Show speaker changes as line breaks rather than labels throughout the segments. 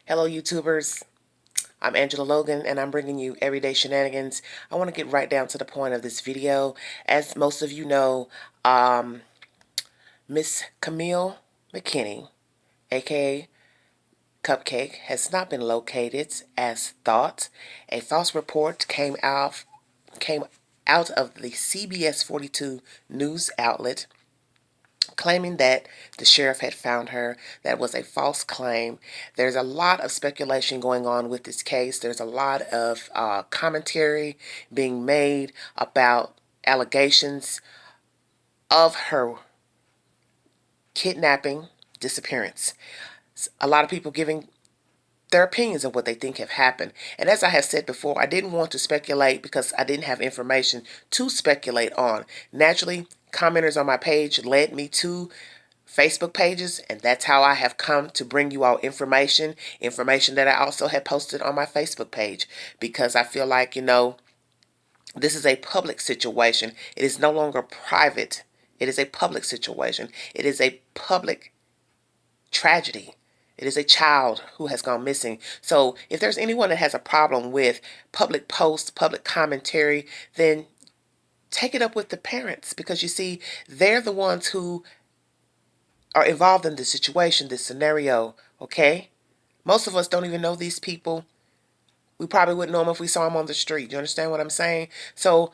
Hello YouTubers, I'm Angela Logan and I'm bringing you everyday shenanigans. I want to get right down to the point of this video. As most of you know, Miss Camille McKinney, aka Cupcake, has not been located as thought. A false report came out of the CBS 42 news outlet claiming that the sheriff had found her. That was a false claim. There's a lot of speculation going on with this case. There's a lot of commentary being made about allegations of her kidnapping, disappearance. A lot of people giving their opinions of what they think have happened. And as I have said before, I didn't want to speculate because I didn't have information to speculate on. Naturally, commenters on my page led me to Facebook pages, and that's how I have come to bring you all information that I also had posted on my Facebook page, because I feel like, this is a public situation. It is no longer private. It is a public situation. It is a public tragedy. It is a child who has gone missing. So if there's anyone that has a problem with public posts, public commentary, then take it up with the parents, because you see, they're the ones who are involved in this situation, this scenario, okay? Most of us don't even know these people. We probably wouldn't know them if we saw them on the street. You understand what I'm saying? So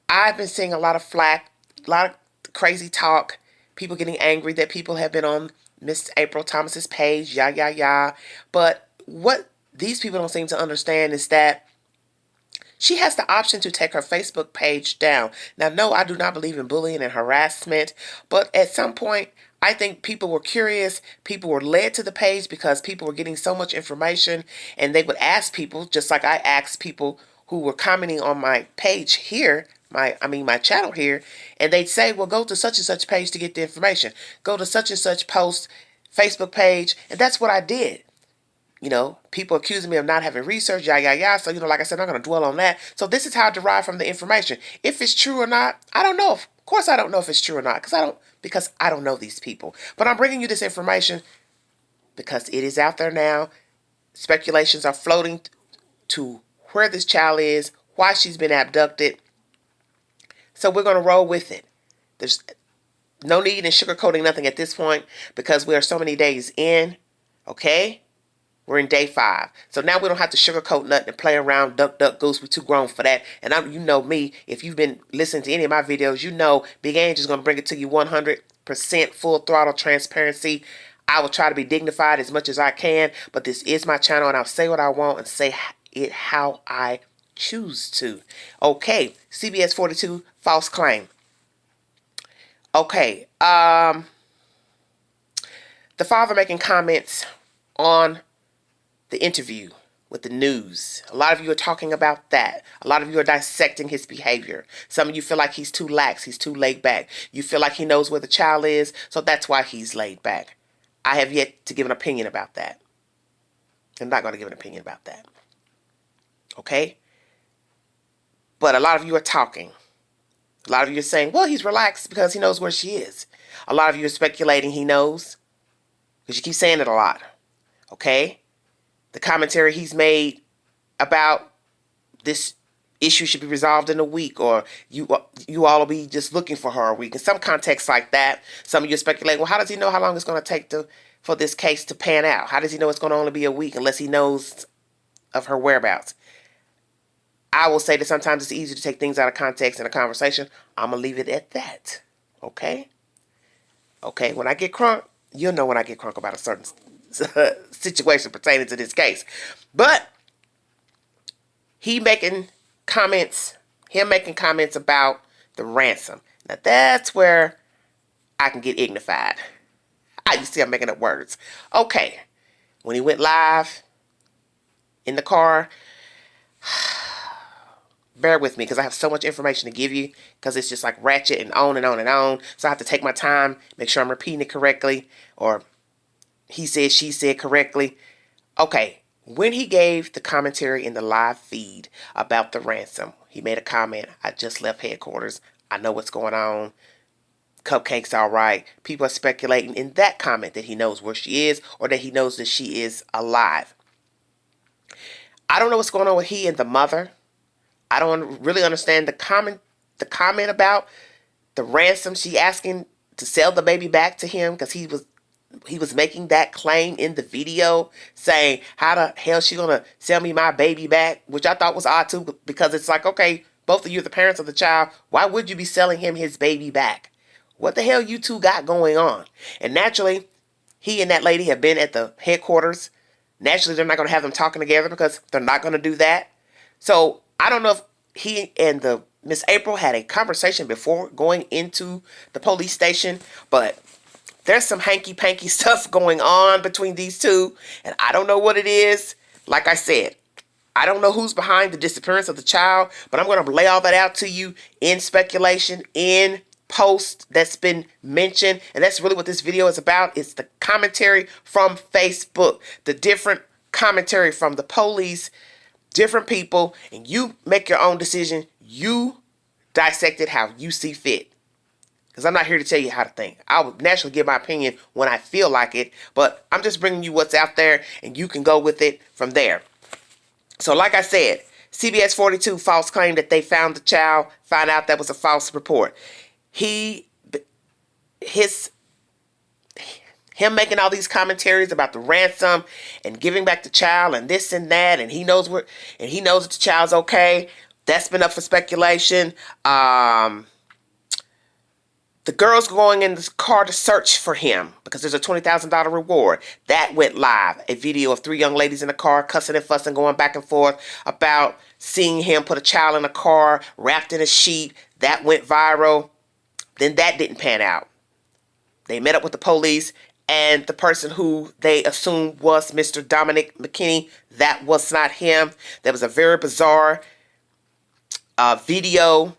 I've been seeing a lot of flack, a lot of crazy talk, people getting angry that people have been on Miss April Thomas's page, yah, yah, yah. But what these people don't seem to understand is that she has the option to take her Facebook page down. Now, no, I do not believe in bullying and harassment, but at some point, I think people were curious. People were led to the page because people were getting so much information, and they would ask people, just like I asked people who were commenting on my page here, my channel here, and they'd say, well, go to such and such page to get the information. Go to such and such post Facebook page, and that's what I did. People accusing me of not having research, yah, yah, yah. So, like I said, I'm not going to dwell on that. So this is how I derive from the information. If it's true or not, I don't know. Of course, I don't know if it's true or not, because I don't know these people. But I'm bringing you this information because it is out there now. Speculations are floating to where this child is, why she's been abducted. So we're going to roll with it. There's no need in sugarcoating nothing at this point because we are so many days in, okay? We're in day 5. So now we don't have to sugarcoat nothing and play around, duck, duck, goose. We're too grown for that. And you know me, if you've been listening to any of my videos, you know Big Angel's going to bring it to you 100% full throttle transparency. I will try to be dignified as much as I can, but this is my channel and I'll say what I want and say it how I choose to. Okay, CBS 42, false claim. Okay, the father making comments on the interview with the news. A lot of you are talking about that. A lot of you are dissecting his behavior. Some of you feel like he's too lax, he's too laid back. You feel like he knows where the child is, so that's why he's laid back. I have yet to give an opinion about that. I'm not going to give an opinion about that. Okay? But a lot of you are talking. A lot of you are saying, well, he's relaxed because he knows where she is. A lot of you are speculating he knows, because you keep saying it a lot. Okay? The commentary he's made about this issue should be resolved in a week, or you all will be just looking for her a week. In some contexts like that, some of you speculate, well, how does he know how long it's going to take for this case to pan out? How does he know it's going to only be a week unless he knows of her whereabouts? I will say that sometimes it's easy to take things out of context in a conversation. I'm going to leave it at that. Okay? Okay, when I get crunk, you'll know when I get crunk about a certain situation pertaining to this case. But him making comments about the ransom. Now that's where I can get ignified. You see, I'm making up words. Okay, when he went live in the car, bear with me because I have so much information to give you, because it's just like ratchet and on and on and on. So I have to take my time, make sure I'm repeating it correctly, or he said, she said correctly. Okay, when he gave the commentary in the live feed about the ransom, he made a comment, I just left headquarters. I know what's going on. Cupcake's all right. People are speculating in that comment that he knows where she is, or that he knows that she is alive. I don't know what's going on with he and the mother. I don't really understand the comment about the ransom she asking to sell the baby back to him, because he was making that claim in the video, saying how the hell she gonna sell me my baby back, which I thought was odd too, because it's like, okay, both of you are the parents of the child. Why would you be selling him his baby back? What the hell you two got going on? And naturally, he and that lady have been at the headquarters. Naturally, they're not going to have them talking together, because they're not going to do that. So I don't know if he and the Miss April had a conversation before going into the police station, but there's some hanky-panky stuff going on between these two, and I don't know what it is. Like I said, I don't know who's behind the disappearance of the child, but I'm going to lay all that out to you in speculation, in post that's been mentioned. And that's really what this video is about. It's the commentary from Facebook, the different commentary from the police, different people, and you make your own decision. You dissect it how you see fit. Because I'm not here to tell you how to think. I would naturally give my opinion when I feel like it, but I'm just bringing you what's out there, and you can go with it from there. So like I said, CBS 42 false claim that they found the child, find out that was a false report. Him making all these commentaries about the ransom and giving back the child and this and that, and he knows that the child's okay. That's been up for speculation. The girls going in the car to search for him because there's a $20,000 reward. That went live. A video of 3 young ladies in the car cussing and fussing, going back and forth about seeing him put a child in a car wrapped in a sheet. That went viral. Then that didn't pan out. They met up with the police, and the person who they assumed was Mr. Dominic McKinney, that was not him. There was a very bizarre video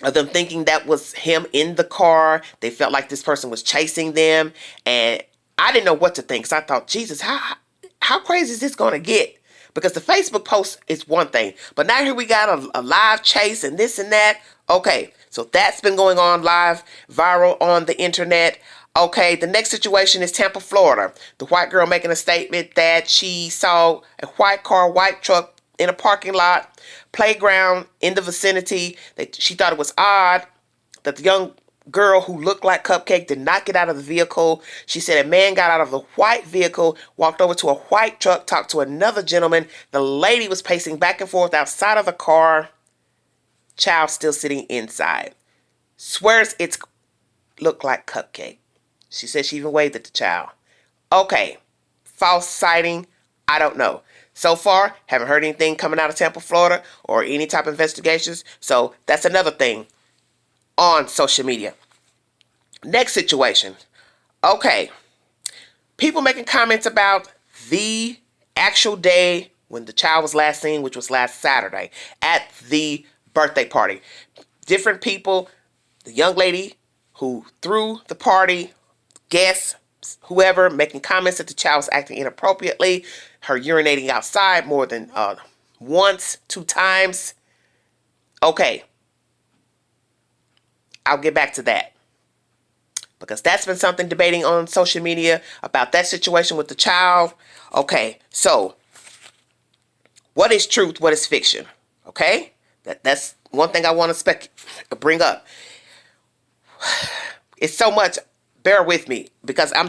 of them thinking that was him in the car. They felt like this person was chasing them, and I didn't know what to think. So I thought, Jesus, how crazy is this going to get? Because the Facebook post is one thing, but now here we got a live chase and this and that. Okay, so that's been going on live, viral on the internet. Okay, the next situation is Tampa, Florida. The white girl making a statement that she saw a white car, white truck in a parking lot, playground in the vicinity. She thought it was odd that the young girl who looked like Cupcake did not get out of the vehicle. She said a man got out of the white vehicle, walked over to a white truck, talked to another gentleman. The lady was pacing back and forth outside of the car. Child still sitting inside. Swears it's looked like Cupcake. She said she even waved at the child. Okay, false sighting, I don't know. So far, haven't heard anything coming out of Tampa, Florida, or any type of investigations. So that's another thing on social media. Next situation. Okay. People making comments about the actual day when the child was last seen, which was last Saturday, at the birthday party. Different people, the young lady who threw the party, guests, whoever, making comments that the child was acting inappropriately, her urinating outside more than once, 2 times. Okay. I'll get back to that, because that's been something debating on social media about that situation with the child. Okay, so what is truth? What is fiction? Okay, that's one thing I want to bring up. It's so much. Bear with me, because I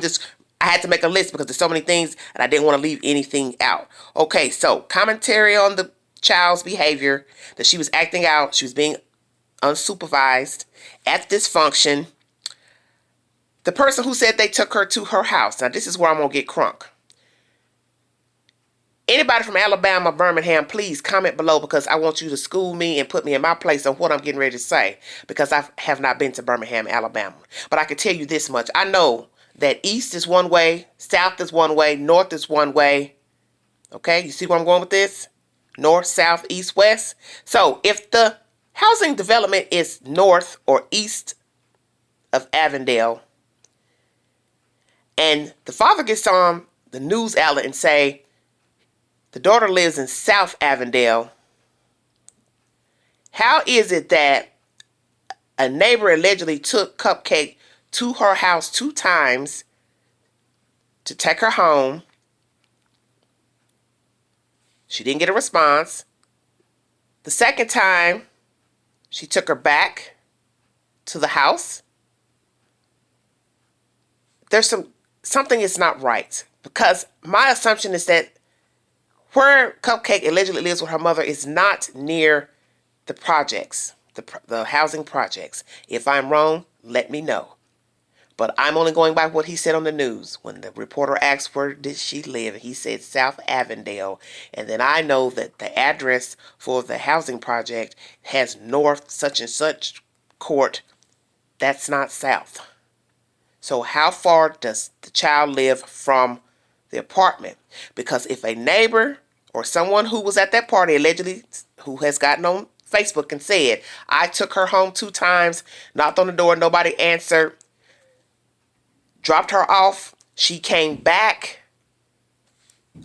had to make a list because there's so many things and I didn't want to leave anything out. Okay, so commentary on the child's behavior, that she was acting out. She was being unsupervised at this function. The person who said they took her to her house. Now, this is where I'm going to get crunk. Anybody from Alabama, Birmingham, please comment below, because I want you to school me and put me in my place on what I'm getting ready to say, because I have not been to Birmingham, Alabama. But I can tell you this much. I know that east is one way, south is one way, north is one way. Okay, you see where I'm going with this? North, south, east, west. So if the housing development is north or east of Avondale, and the father gets on the news outlet and say, the daughter lives in South Avondale, how is it that a neighbor allegedly took Cupcake to her house 2 times to take her home, She didn't get a response. The second time, she took her back to the house. There's something is not right, because my assumption is that where Cupcake allegedly lives with her mother is not near the projects, the housing projects. If I'm wrong, let me know. But I'm only going by what he said on the news. When the reporter asked where did she live, he said South Avondale. And then I know that the address for the housing project has North such and such court. That's not South. So how far does the child live from the apartment? Because if a neighbor or someone who was at that party allegedly, who has gotten on Facebook and said, I took her home 2 times, knocked on the door, nobody answered, dropped her off, she came back,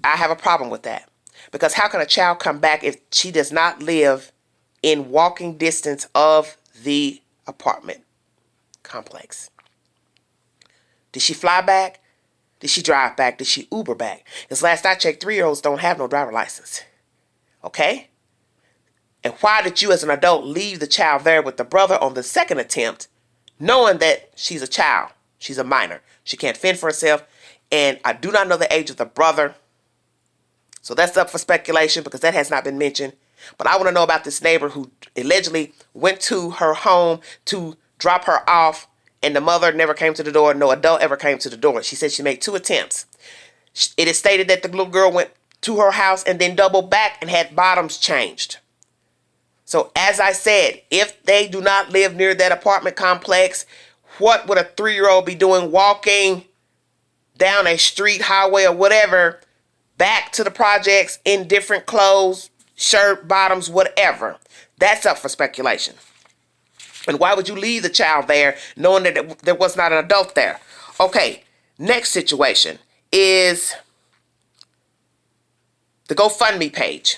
I have a problem with that. Because how can a child come back if she does not live in walking distance of the apartment complex? Did she fly back? Did she drive back? Did she Uber back? Because last I checked, 3-year-olds don't have no driver license. Okay? And why did you as an adult leave the child there with the brother on the second attempt, knowing that she's a child? She's a minor. She can't fend for herself. And I do not know the age of the brother. So that's up for speculation because that has not been mentioned. But I want to know about this neighbor who allegedly went to her home to drop her off, and the mother never came to the door. No adult ever came to the door. She said she made 2 attempts. It is stated that the little girl went to her house and then doubled back and had bottoms changed. So as I said, if they do not live near that apartment complex, what would a 3-year-old be doing walking down a street, highway, or whatever, back to the projects in different clothes, shirt, bottoms, whatever? That's up for speculation. And why would you leave the child there knowing that there was not an adult there? Okay, next situation is the GoFundMe page.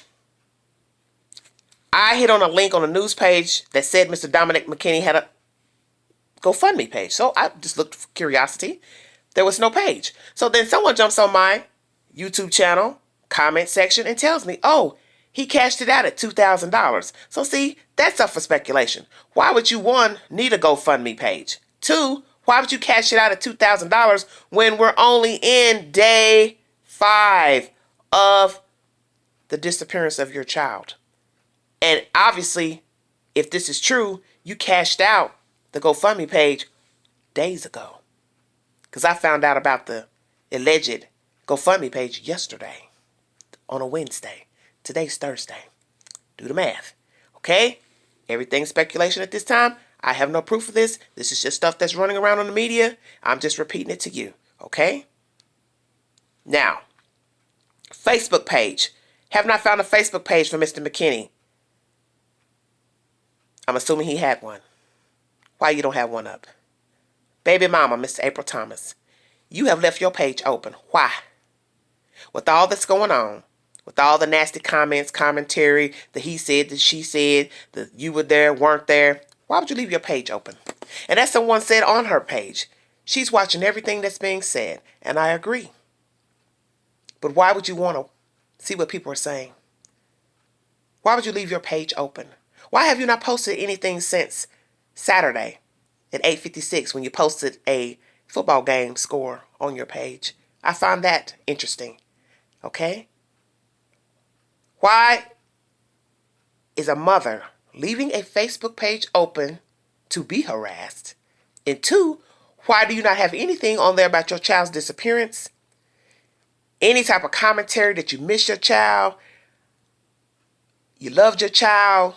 I hit on a link on a news page that said Mr. Dominic McKinney had a GoFundMe page. So I just looked for curiosity. There was no page. So then someone jumps on my YouTube channel, comment section, and tells me, oh, he cashed it out at $2,000. So see, that's up for speculation. Why would you, 1, need a GoFundMe page? 2, why would you cash it out at $2,000 when we're only in day 5 of the disappearance of your child? And obviously, if this is true, you cashed out the GoFundMe page days ago. Because I found out about the alleged GoFundMe page yesterday on a Wednesday. Today's Thursday. Do the math. Okay? Everything's speculation at this time. I have no proof of this. This is just stuff that's running around on the media. I'm just repeating it to you. Okay? Now, Facebook page. Have not found a Facebook page for Mr. McKinney. I'm assuming he had one. Why you don't have one up? Baby mama, Mr. April Thomas. You have left your page open. Why? With all that's going on, with all the nasty comments, commentary, the he said, the she said, the you were there, weren't there, why would you leave your page open? And as someone said on her page, she's watching everything that's being said, and I agree. But why would you want to see what people are saying? Why would you leave your page open? Why have you not posted anything since Saturday at 8:56 when you posted a football game score on your page? I find that interesting. Okay? Why is a mother leaving a Facebook page open to be harassed? And 2, why do you not have anything on there about your child's disappearance? Any type of commentary that you miss your child, you loved your child,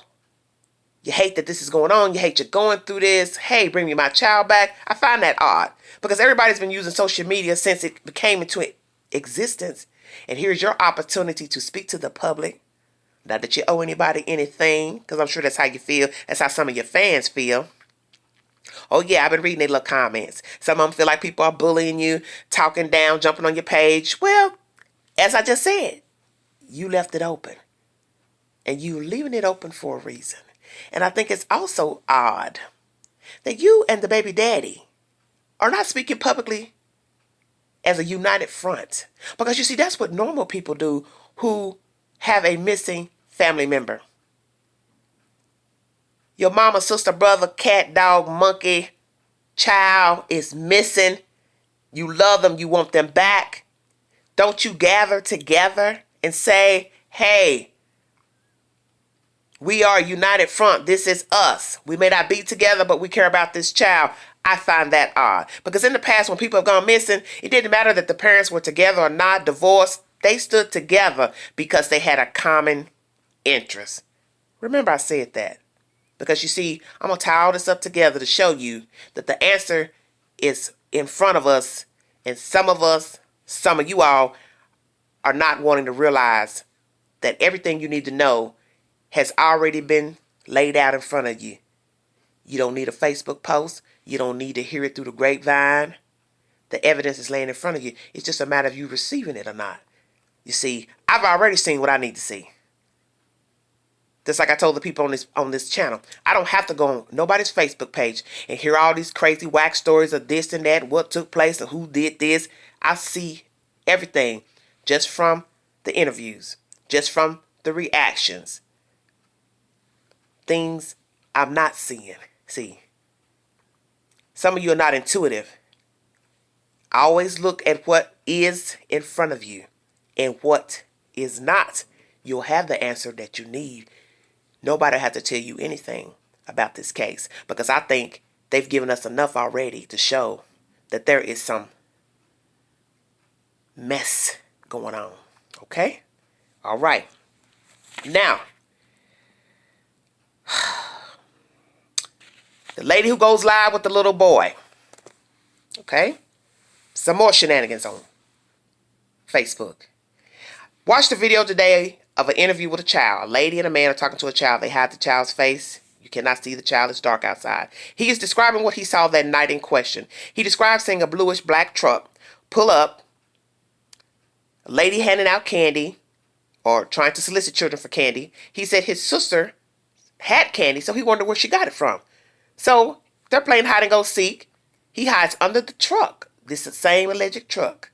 you hate that this is going on, you hate you're going through this, hey, bring me my child back. I find that odd because everybody's been using social media since it became into existence. And here's your opportunity to speak to the public. Not that you owe anybody anything, because I'm sure that's how you feel. That's how some of your fans feel. Oh yeah, I've been reading their little comments. Some of them feel like people are bullying you, talking down, jumping on your page. Well, as I just said, you left it open. And you're leaving it open for a reason. And I think it's also odd that you and the baby daddy are not speaking publicly as a united front. Because you see, that's what normal people do who have a missing family member. Your mama, sister, brother, cat, dog, monkey, child is missing. You love them. You want them back. Don't you gather together and say, hey, we are a united front. This is us. We may not be together, but we care about this child. I find that odd. Because in the past, when people have gone missing, it didn't matter that the parents were together or not, divorced. They stood together because they had a common interest. Remember I said that. Because you see, I'm going to tie all this up together to show you that the answer is in front of us. And some of you all are not wanting to realize that everything you need to know has already been laid out in front of you. You don't need a Facebook post. You don't need to hear it through the grapevine. The evidence is laying in front of you. It's just a matter of you receiving it or not. You see, I've already seen what I need to see. Just like I told the people on this channel, I don't have to go on nobody's Facebook page and hear all these crazy whack stories of this and that, what took place, or who did this. I see everything just from the interviews, just from the reactions. Things I'm not seeing. See, some of you are not intuitive. I always look at what is in front of you and what is not. You'll have the answer that you need. Nobody has to tell you anything about this case because I think they've given us enough already to show that there is some mess going on. Okay? All right. Now, the lady who goes live with the little boy. Okay? Some more shenanigans on Facebook. Watch the video today of an interview with a child. A lady and a man are talking to a child. They hide the child's face. You cannot see the child. It's dark outside. He is describing what he saw that night in question. He describes seeing a bluish black truck pull up, a lady handing out candy or trying to solicit children for candy. He said his sister had candy, so he wondered where she got it from. So they're playing hide and go seek. He hides under the truck. This is the same alleged truck.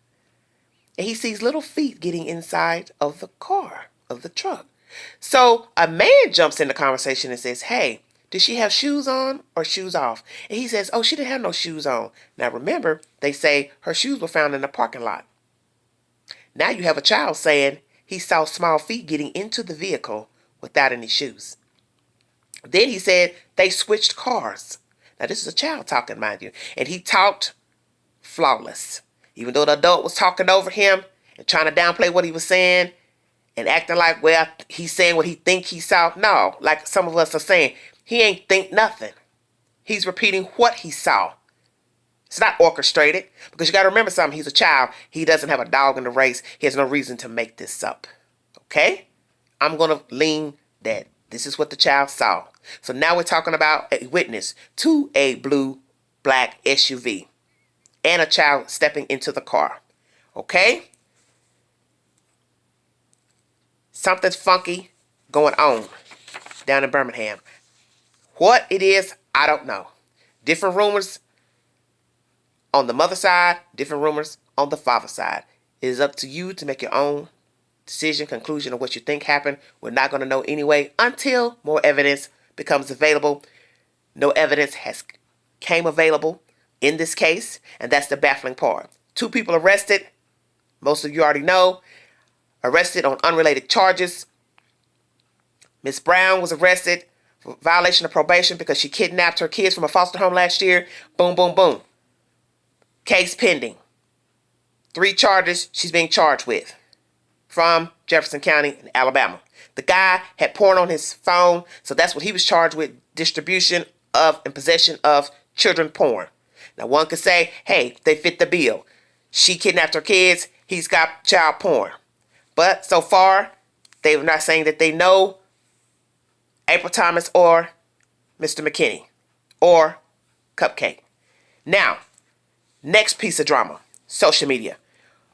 And he sees little feet getting inside of the car, of the truck. So a man jumps in the conversation and says, hey, did she have shoes on or shoes off? And he says, oh, she didn't have no shoes on. Now remember, they say her shoes were found in the parking lot. Now you have a child saying he saw small feet getting into the vehicle without any shoes. Then he said they switched cars. Now this is a child talking, mind you. And he talked flawless. Even though the adult was talking over him and trying to downplay what he was saying and acting like, well, he's saying what he think he saw. No, like some of us are saying, he ain't think nothing. He's repeating what he saw. It's not orchestrated because you got to remember something. He's a child. He doesn't have a dog in the race. He has no reason to make this up. Okay? I'm going to lean that this is what the child saw. So now we're talking about a witness to a blue black SUV. And a child stepping into the car. Okay? Something's funky going on down in Birmingham. What it is, I don't know. Different rumors on the mother side, different rumors on the father side. It is up to you to make your own decision, conclusion of what you think happened. We're not going to know anyway until more evidence becomes available. No evidence has came available in this case, and that's the baffling part. 2 people arrested, most of you already know, arrested on unrelated charges. Miss Brown was arrested for violation of probation because she kidnapped her kids from a foster home last year. Boom, boom, boom. Case pending. 3 charges she's being charged with from Jefferson County in Alabama. The guy had porn on his phone, so that's what he was charged with, distribution of and possession of children porn. Now, one could say, hey, they fit the bill. She kidnapped her kids. He's got child porn. But so far, they're not saying that they know April Thomas or Mr. McKinney or Cupcake. Now, next piece of drama, social media.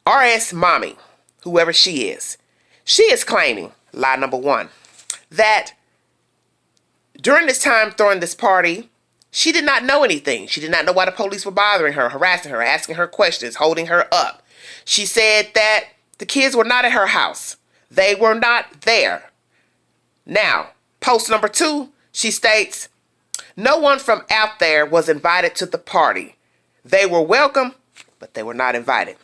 RS Mommy, whoever she is claiming, lie number 1, that during this time throwing this party, she did not know anything. She did not know why the police were bothering her, harassing her, asking her questions, holding her up. She said that the kids were not at her house. They were not there. Now, post number 2, she states, no one from out there was invited to the party. They were welcome, but they were not invited.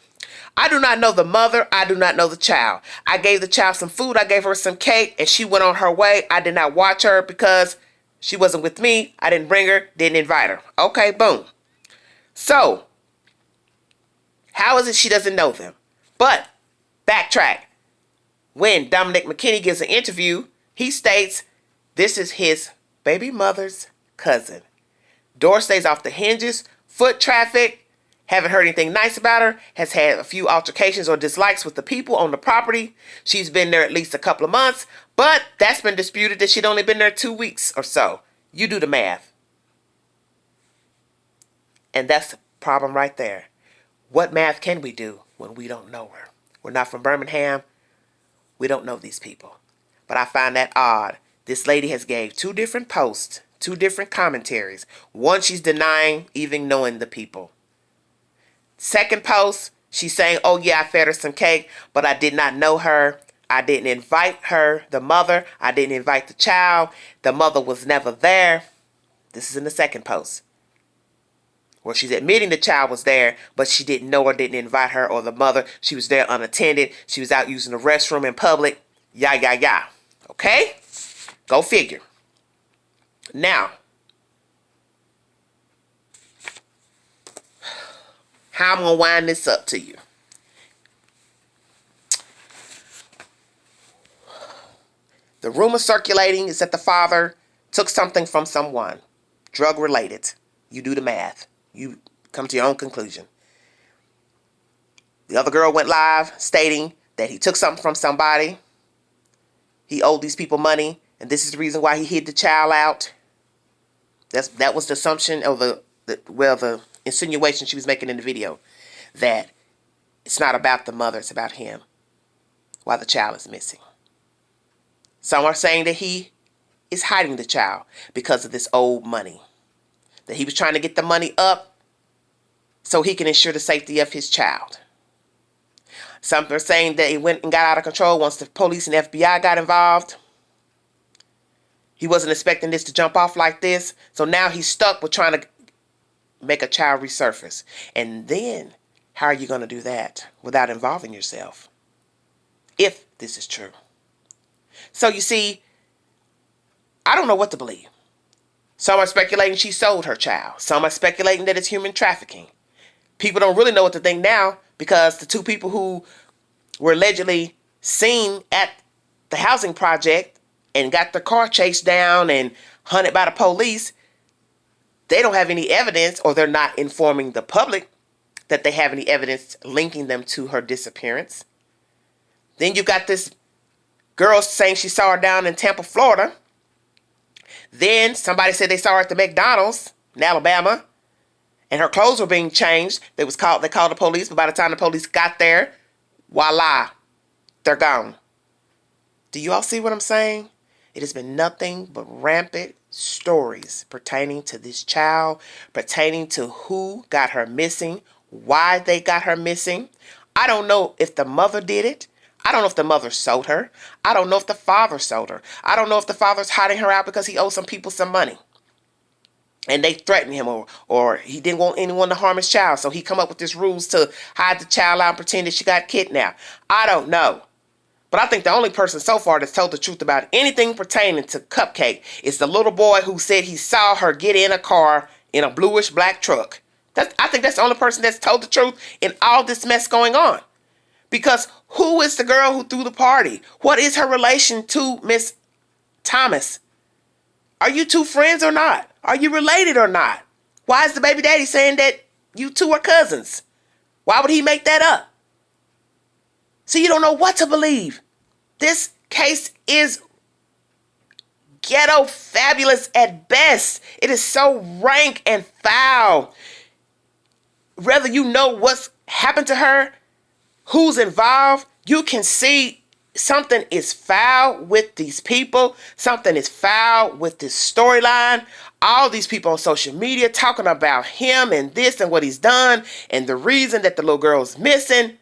I do not know the mother. I do not know the child. I gave the child some food. I gave her some cake, and she went on her way. I did not watch her because she wasn't with me. I didn't bring her, didn't invite her. Okay, boom. So, how is it she doesn't know them? But, backtrack. When Dominic McKinney gives an interview, he states this is his baby mother's cousin. Door stays off the hinges, foot traffic, haven't heard anything nice about her, has had a few altercations or dislikes with the people on the property. She's been there at least a couple of months, but that's been disputed that she'd only been there 2 weeks or so. You do the math. And that's the problem right there. What math can we do when we don't know her? We're not from Birmingham. We don't know these people. But I find that odd. This lady has gave 2 different posts, 2 different commentaries. One, she's denying even knowing the people. Second post, she's saying, oh yeah, I fed her some cake, but I did not know her. I didn't invite her, the mother. I didn't invite the child. The mother was never there. This is in the second post, where she's admitting the child was there, but she didn't know or didn't invite her or the mother. She was there unattended. She was out using the restroom in public. Yeah. Okay? Go figure. Now, how I'm going to wind this up to you. The rumor circulating is that the father took something from someone, drug related. You do the math. You come to your own conclusion. The other girl went live stating that he took something from somebody. He owed these people money, and this is the reason why he hid the child out. That was the assumption, or the insinuation she was making in the video, that it's not about the mother, it's about him, while the child is missing. Some are saying that he is hiding the child because of this old money, that he was trying to get the money up so he can ensure the safety of his child. Some are saying that he went and got out of control once the police and FBI got involved. He wasn't expecting this to jump off like this, so now he's stuck with trying to make a child resurface. And then, how are you going to do that without involving yourself? If this is true. So you see, I don't know what to believe. Some are speculating she sold her child. Some are speculating that it's human trafficking. People don't really know what to think now, because the 2 people who were allegedly seen at the housing project and got their car chased down and hunted by the police, they don't have any evidence, or they're not informing the public that they have any evidence linking them to her disappearance. Then you got this girl saying she saw her down in Tampa, Florida. Then somebody said they saw her at the McDonald's in Alabama, and her clothes were being changed. They called the police, but by the time the police got there, voila, they're gone. Do you all see what I'm saying? It has been nothing but rampant stories pertaining to this child, pertaining to who got her missing, why they got her missing. I don't know if the mother did it. I don't know if the mother sold her. I don't know if the father sold her. I don't know if the father's hiding her out because he owes some people some money, and they threatened him, or he didn't want anyone to harm his child, so he come up with this rules to hide the child out and pretend that she got kidnapped. I don't know. But I think the only person so far that's told the truth about anything pertaining to Cupcake is the little boy who said he saw her get in a car in a bluish black truck. I think that's the only person that's told the truth in all this mess going on. Because who is the girl who threw the party? What is her relation to Miss Thomas? Are you 2 friends or not? Are you related or not? Why is the baby daddy saying that you 2 are cousins? Why would he make that up? So you don't know what to believe. This case is ghetto fabulous at best. It is so rank and foul. Whether you know what's happened to her, who's involved, you can see something is foul with these people. Something is foul with this storyline. All these people on social media talking about him and this and what he's done and the reason that the little girl's missing.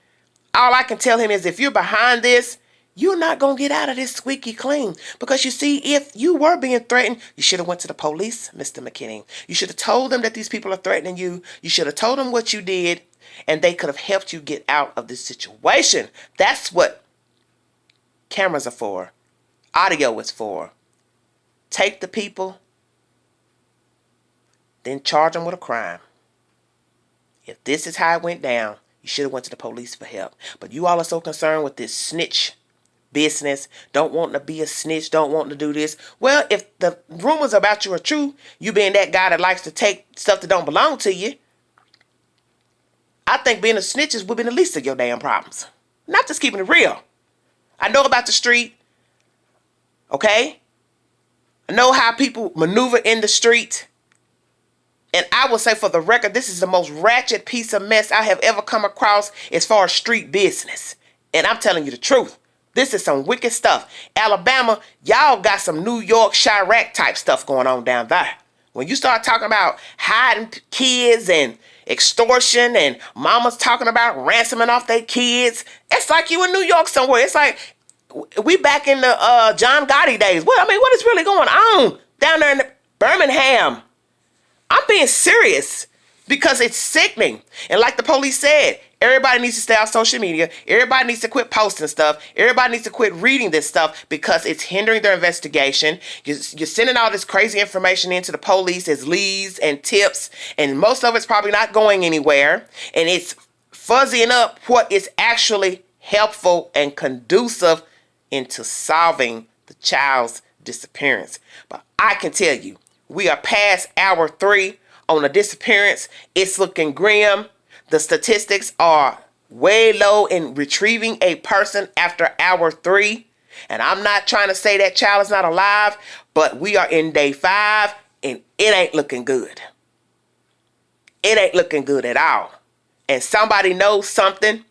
All I can tell him is, if you're behind this, you're not going to get out of this squeaky clean. Because you see, if you were being threatened, you should have went to the police, Mr. McKinney. You should have told them that these people are threatening you. You should have told them what you did, and they could have helped you get out of this situation. That's what cameras are for. Audio is for. Take the people, then charge them with a crime. If this is how it went down, you should have went to the police for help. But you all are so concerned with this snitch business, don't want to be a snitch, don't want to do this. Well, if the rumors about you are true, you being that guy that likes to take stuff that don't belong to you, I think being a snitch would be the least of your damn problems. Not just keeping it real. I know about the street, okay? I know how people maneuver in the street. And I will say, for the record, this is the most ratchet piece of mess I have ever come across as far as street business. And I'm telling you the truth. This is some wicked stuff. Alabama, y'all got some New York Chirac type stuff going on down there. When you start talking about hiding kids and extortion and mamas talking about ransoming off their kids, it's like you in New York somewhere. It's like we back in the John Gotti days. What is really going on down there in Birmingham? I'm being serious because it's sickening. And like the police said, everybody needs to stay off social media. Everybody needs to quit posting stuff. Everybody needs to quit reading this stuff because it's hindering their investigation. You're sending all this crazy information into the police as leads and tips, and most of it's probably not going anywhere. And it's fuzzying up what is actually helpful and conducive into solving the child's disappearance. But I can tell you, we are past hour 3 on the disappearance. It's looking grim. The statistics are way low in retrieving a person after hour 3. And I'm not trying to say that child is not alive, but we are in day 5 and it ain't looking good. It ain't looking good at all. And somebody knows something.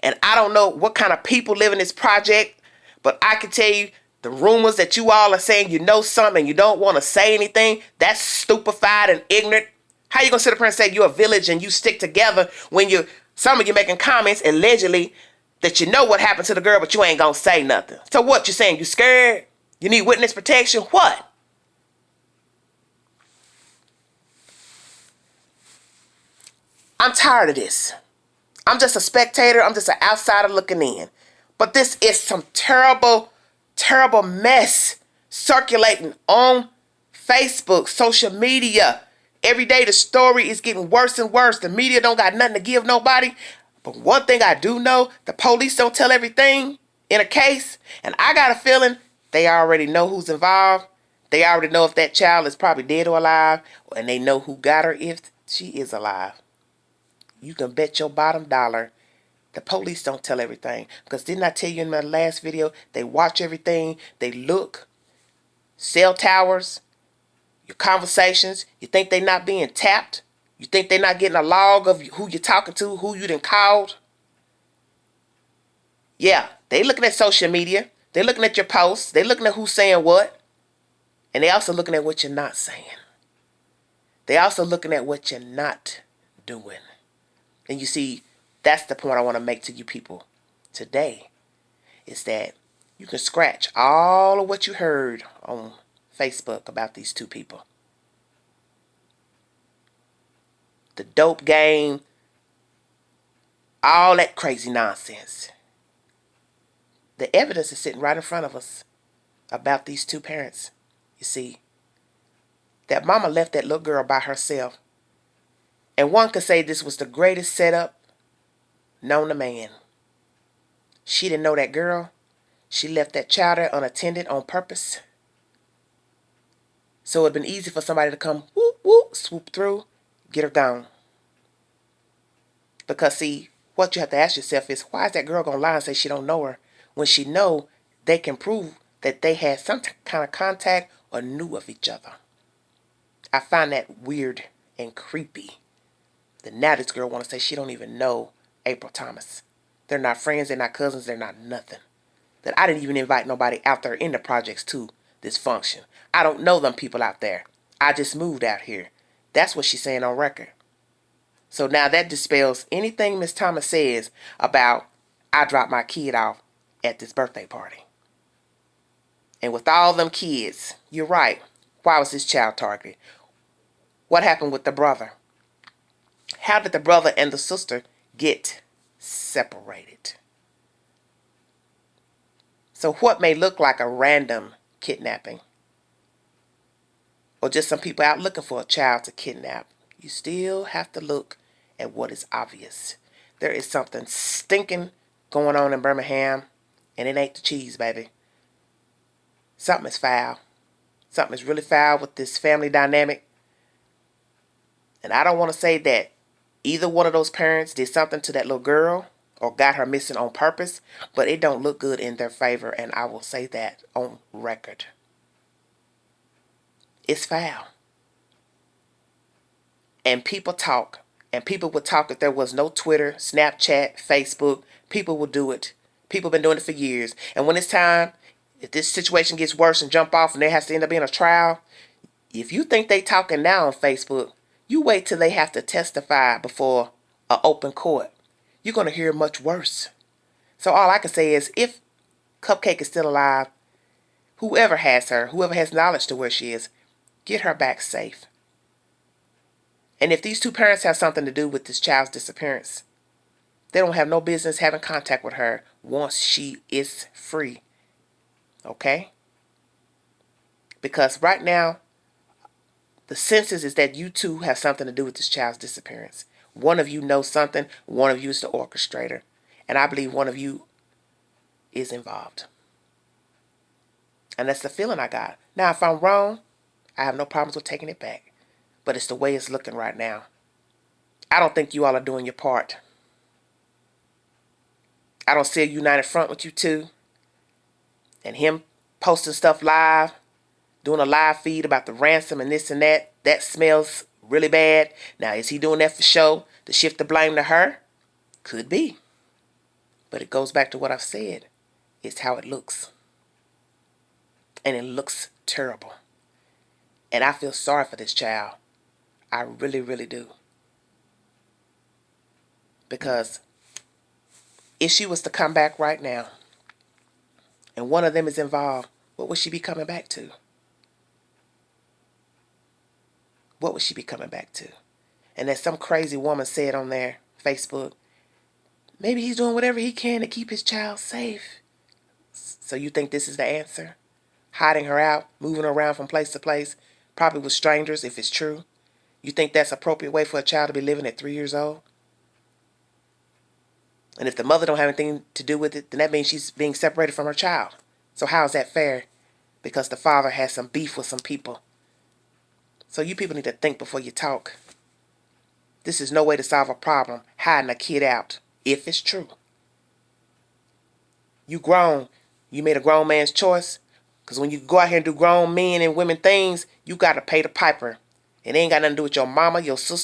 And I don't know what kind of people live in this project, but I can tell you, the rumors that you all are saying you know something and you don't want to say anything, that's stupefied and ignorant. How you going to sit up here and say you're a village and you stick together when some of you making comments allegedly that you know what happened to the girl, but you ain't going to say nothing? So what you saying? You scared? You need witness protection? What? I'm tired of this. I'm just a spectator. I'm just an outsider looking in. But this is some terrible mess circulating on Facebook, social media. Every day the story is getting worse and worse. The media don't got nothing to give nobody. But one thing I do know, the police don't tell everything in a case. And I got a feeling they already know who's involved. They already know if that child is probably dead or alive. And they know who got her if she is alive. You can bet your bottom dollar the police don't tell everything. Because didn't I tell you in my last video, they watch everything, they look, cell towers, your conversations. You think they're not being tapped? You think they're not getting a log of who you're talking to, who you done called? Yeah, they looking at social media. They looking at your posts. They looking at who's saying what. And they also looking at what you're not saying. They also looking at what you're not doing. And you see, that's the point I want to make to you people today, is that you can scratch all of what you heard on Facebook about these two people. The dope game, all that crazy nonsense. The evidence is sitting right in front of us about these two parents. You see, that mama left that little girl by herself. And one could say this was the greatest setup known to man. She didn't know that girl. She left that child there unattended on purpose. So it would have been easy for somebody to come, whoop, whoop, swoop through, get her gone. Because see, what you have to ask yourself is, why is that girl going to lie and say she don't know her when she know they can prove that they had some kind of contact or knew of each other? I find that weird and creepy. That now this girl want to say she don't even know April Thomas. They're not friends, they're not cousins, they're not nothing. That I didn't even invite nobody out there in the projects to this function. I don't know them people out there. I just moved out here. That's what she's saying on record. So now that dispels anything Miss Thomas says about I dropped my kid off at this birthday party. And with all them kids, you're right. Why was this child targeted? What happened with the brother? How did the brother and the sister get separated? So what may look like a random kidnapping, or just some people out looking for a child to kidnap, you still have to look at what is obvious. There is something stinking going on in Birmingham, and it ain't the cheese, baby. Something is foul. Something is really foul with this family dynamic. And I don't want to say that either one of those parents did something to that little girl or got her missing on purpose, but it don't look good in their favor, and I will say that on record. It's foul. And people talk. And people would talk if there was no Twitter, Snapchat, Facebook. People will do it. People have been doing it for years. And when it's time, if this situation gets worse and jump off and there has to end up being a trial, if you think they talking now on Facebook, you wait till they have to testify before an open court. You're going to hear much worse. So all I can say is, if Cupcake is still alive, whoever has her, whoever has knowledge to where she is, get her back safe. And if these two parents have something to do with this child's disappearance, they don't have no business having contact with her once she is free. Okay? Because right now, the census is that you two have something to do with this child's disappearance. One of you knows something. One of you is the orchestrator. And I believe one of you is involved. And that's the feeling I got. Now, if I'm wrong, I have no problems with taking it back. But it's the way it's looking right now. I don't think you all are doing your part. I don't see a united front with you two. And him posting stuff live, doing a live feed about the ransom and this and that. That smells really bad. Now, is he doing that for show to shift the blame to her? Could be. But it goes back to what I've said. It's how it looks. And it looks terrible. And I feel sorry for this child. I really, really do. Because if she was to come back right now and one of them is involved, what would she be coming back to? What would she be coming back to? And as some crazy woman said on their Facebook, maybe he's doing whatever he can to keep his child safe. So you think this is the answer? Hiding her out, moving her around from place to place, probably with strangers if it's true. You think that's an appropriate way for a child to be living at 3 years old? And if the mother don't have anything to do with it, then that means she's being separated from her child. So how is that fair? Because the father has some beef with some people. So you people need to think before you talk. This is no way to solve a problem, hiding a kid out, if it's true. You grown. You made a grown man's choice. Because when you go out here and do grown men and women things, you got to pay the piper. It ain't got nothing to do with your mama, your sister,